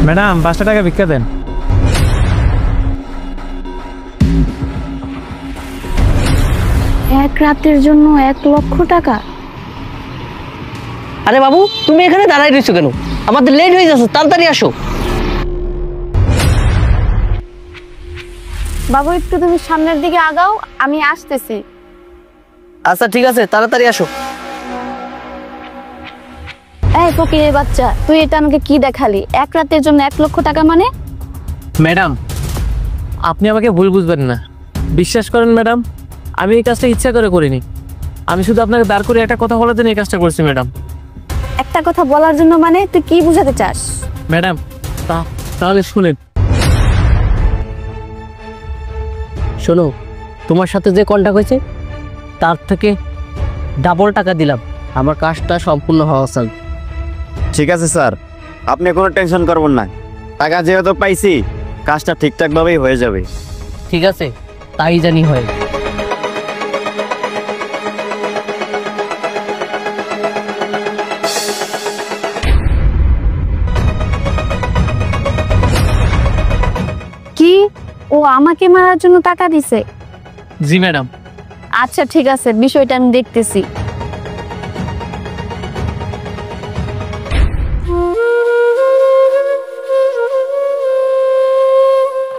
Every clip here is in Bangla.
ম্যাডাম 5টা টাকা ভিক্ষা দেন। এক রাতের জন্য 1,00,000 টাকা? আরে বাবু, তুমি এখানে দাঁড়াই রয়েছো কেন? আমাদের লেট হয়ে যাচ্ছে, তাড়াতাড়ি আসো। বাবু একটু তুমি সামনের দিকে আগাও, আমি আসতেছি। আচ্ছা ঠিক আছে, তাড়াতাড়ি আসো। এই ফকিরের বাচ্চা, তুই এটা আমাকে কি দেখালি? এক রাতের জন্য 1,00,000 টাকা মানে? ম্যাডাম, আপনি আমাকে ভুল বুঝবেন না। বিশ্বাস করেন ম্যাডাম, আমি এই কাজটা ইচ্ছা করে করিনি। আমি শুধু আপনাকে দাঁড় করে একটা কথা বলার জন্য এই কাজটা করছি ম্যাডাম। একটা কথা বলার জন্য মানে তুই কি বোঝাতে চাস? ম্যাডাম, তাহলে শুনেন। শোনো, তোমার সাথে যে কন্টাক্ট হয়েছে তার থেকে ডাবল টাকা দিলাম, আমার কাজটা সম্পূর্ণ হওয়া চাই। ঠিক আছে স্যার, আপনি কোনো টেনশন করবেন না। টাকা যেহেতু পাইছি, কাজটা ঠিকঠাকভাবেই হয়ে যাবে। ঠিক আছে, তাই জানি হয়। কি ও আমাকে মারার জন্য টাকা দিছে? জি ম্যাডাম। আচ্ছা ঠিক আছে, বিষয়টা আমি দেখতেছি।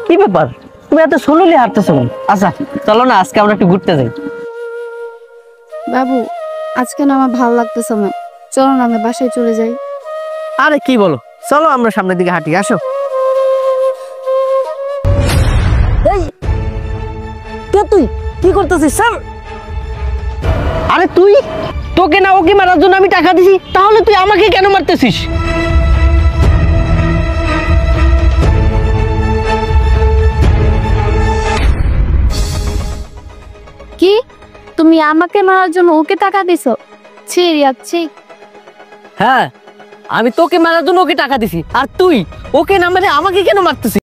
কি ব্যাপার, তুমি এত স্লোলি হাঁটতেছো? আচ্ছা চলো না, আজকে আমরা একটু ঘুরতে যাই। বাবু, আজকে না আমার ভালো লাগতেছে না, চলো না আমরা বাসায় চলে যাই। আরে কি বলো, চলো আমরা সামনের দিকে হাঁটি, আসো। তুই কি করতেছিস স্যার? আরে তুই, তোকে না ওকে মারার জন্য আমি টাকা দিছি, তাহলে তুই আমাকে কেন মারতেছিস? কি তুমি আমাকে মারার জন্য ওকে টাকা দিছো? ছি রিয়াচ্ছি। হ্যাঁ, আমি তোকে মারার জন্য ওকে টাকা দিছি, আর তুই ওকে না মেরে আমাকে কেন মারতেছিস?